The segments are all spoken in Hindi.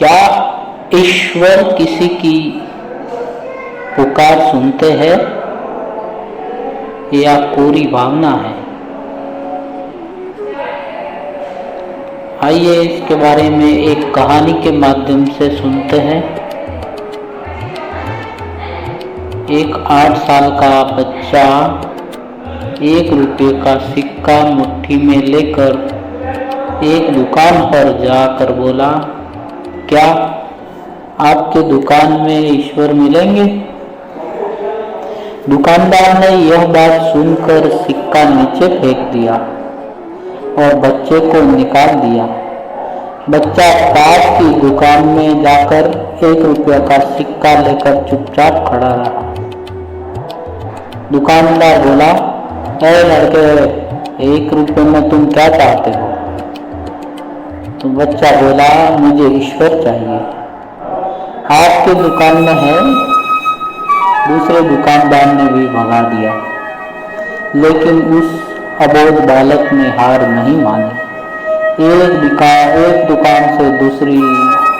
क्या ईश्वर किसी की पुकार सुनते हैं या कोरी भावना है? आइए इसके बारे में एक कहानी के माध्यम से सुनते हैं। एक 8 साल का बच्चा 1 रुपये का सिक्का मुट्ठी में लेकर एक दुकान पर जाकर बोला, क्या आपके दुकान में ईश्वर मिलेंगे? दुकानदार ने यह बात सुनकर सिक्का नीचे फेंक दिया और बच्चे को निकाल दिया। बच्चा पास की दुकान में जाकर 1 रुपये का सिक्का लेकर चुपचाप खड़ा रहा। दुकानदार बोला, अरे लड़के, 1 रुपये में तुम क्या चाहते हो? तो बच्चा बोला, मुझे ईश्वर चाहिए। आपके दुकान में है? दूसरे दुकानदार ने भी भगा दिया, लेकिन उस अबोध बालक ने हार नहीं मानी। एक दुकान से दूसरी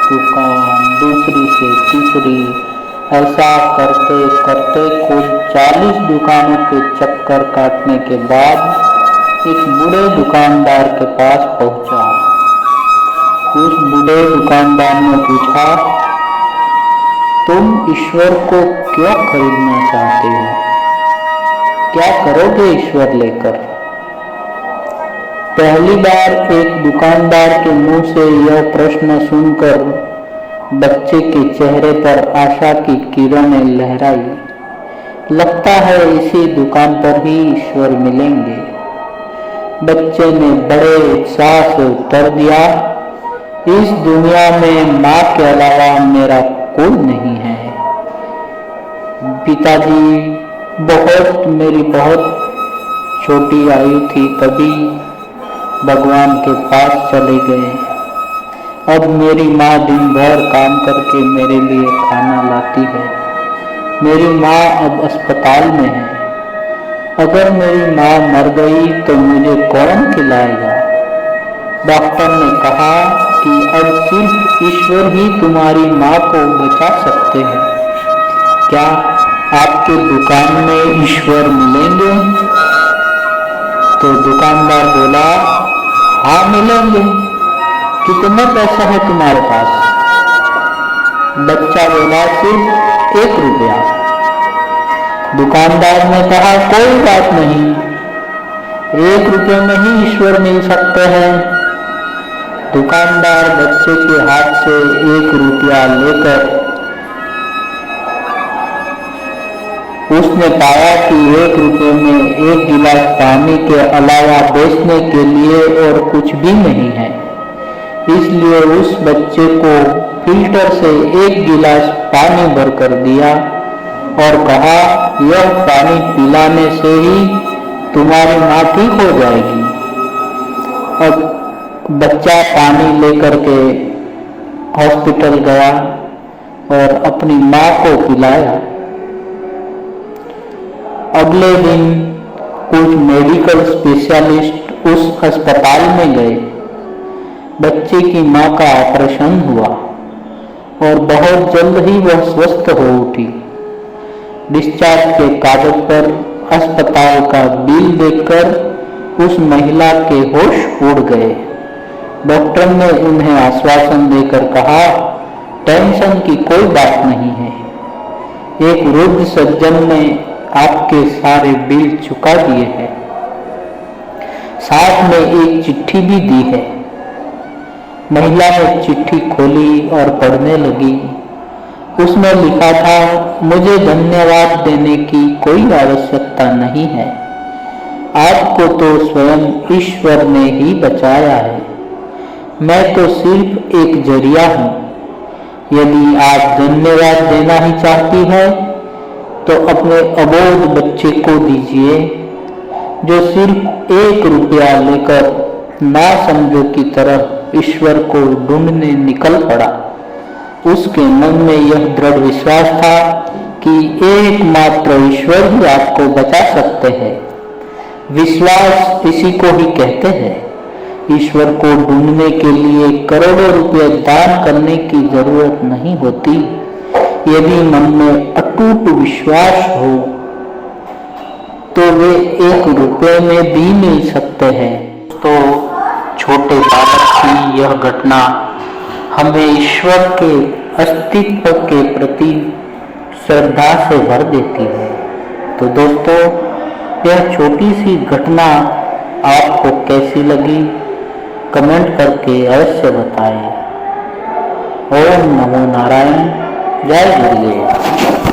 दुकान, दूसरी से तीसरी, ऐसा करते करते कुल 40 दुकानों के चक्कर काटने के बाद एक बूढ़े दुकानदार के पास पहुंचा। उस बूढ़े दुकानदार ने पूछा, तुम ईश्वर को क्यों खरीदना चाहते हो? क्या करोगे ईश्वर लेकर? पहली बार एक दुकानदार के मुंह से यह प्रश्न सुनकर बच्चे के चेहरे पर आशा की किरणें लहराई। लगता है इसी दुकान पर ही ईश्वर मिलेंगे। बच्चे ने बड़े उत्साह से उत्तर दिया, इस दुनिया में माँ के अलावा मेरा कोई नहीं है। पिताजी मेरी बहुत छोटी आयु थी तभी भगवान के पास चले गए। अब मेरी माँ दिन भर काम करके मेरे लिए खाना लाती है। मेरी माँ अब अस्पताल में है। अगर मेरी माँ मर गई तो मुझे कौन खिलाएगा? डॉक्टर ने कहा कि अब सिर्फ ईश्वर ही तुम्हारी माँ को बचा सकते हैं। क्या आपके दुकान में ईश्वर मिलेंगे? तो दुकानदार बोला, हाँ मिलेंगे। कितना पैसा है तुम्हारे पास? बच्चा बोला, सिर्फ 1 रुपया। दुकानदार ने कहा, कोई बात नहीं, 1 रुपये में ही ईश्वर मिल सकते हैं। दुकानदार बच्चे के हाथ से 1 रुपया लेकर उसने पाया कि 1 रुपये में 1 गिलास पानी के अलावा बेचने के लिए और कुछ भी नहीं है। इसलिए उस बच्चे को फिल्टर से 1 गिलास पानी भरकर दिया और कहा, यह पानी पिलाने से ही तुम्हारी माँ ठीक हो जाएगी। अब बच्चा पानी लेकर के हॉस्पिटल गया और अपनी माँ को पिलाया। अगले दिन कुछ मेडिकल स्पेशलिस्ट उस अस्पताल में गए। बच्चे की माँ का ऑपरेशन हुआ और बहुत जल्द ही वह स्वस्थ हो उठी। डिस्चार्ज के कागज पर अस्पताल का बिल देखकर उस महिला के होश उड़ गए। डॉक्टर ने उन्हें आश्वासन देकर कहा, टेंशन की कोई बात नहीं है। एक वृद्ध सज्जन ने आपके सारे बिल चुका दिए हैं, साथ में एक चिट्ठी भी दी है। महिला ने चिट्ठी खोली और पढ़ने लगी। उसमें लिखा था, मुझे धन्यवाद देने की कोई आवश्यकता नहीं है। आपको तो स्वयं ईश्वर ने ही बचाया है। मैं तो सिर्फ एक जरिया हूँ। यदि आप धन्यवाद देना ही चाहती है तो अपने अबोध बच्चे को दीजिए, जो सिर्फ 1 रुपया लेकर ना समझो की तरह ईश्वर को ढूंढने निकल पड़ा। उसके मन में यह दृढ़ विश्वास था कि एकमात्र ईश्वर ही आपको बचा सकते हैं। विश्वास इसी को ही कहते हैं। ईश्वर को ढूंढने के लिए करोड़ों रुपए दान करने की जरूरत नहीं होती। यदि मन में अटूट विश्वास हो तो वे 1 रुपए में भी मिल सकते हैं। तो छोटे बालक की यह घटना हमें ईश्वर के अस्तित्व के प्रति श्रद्धा से भर देती है। तो दोस्तों, यह छोटी सी घटना आपको कैसी लगी, कमेंट करके अवश्य बताएं। ओम नमो नारायण। जय गुरुदेव।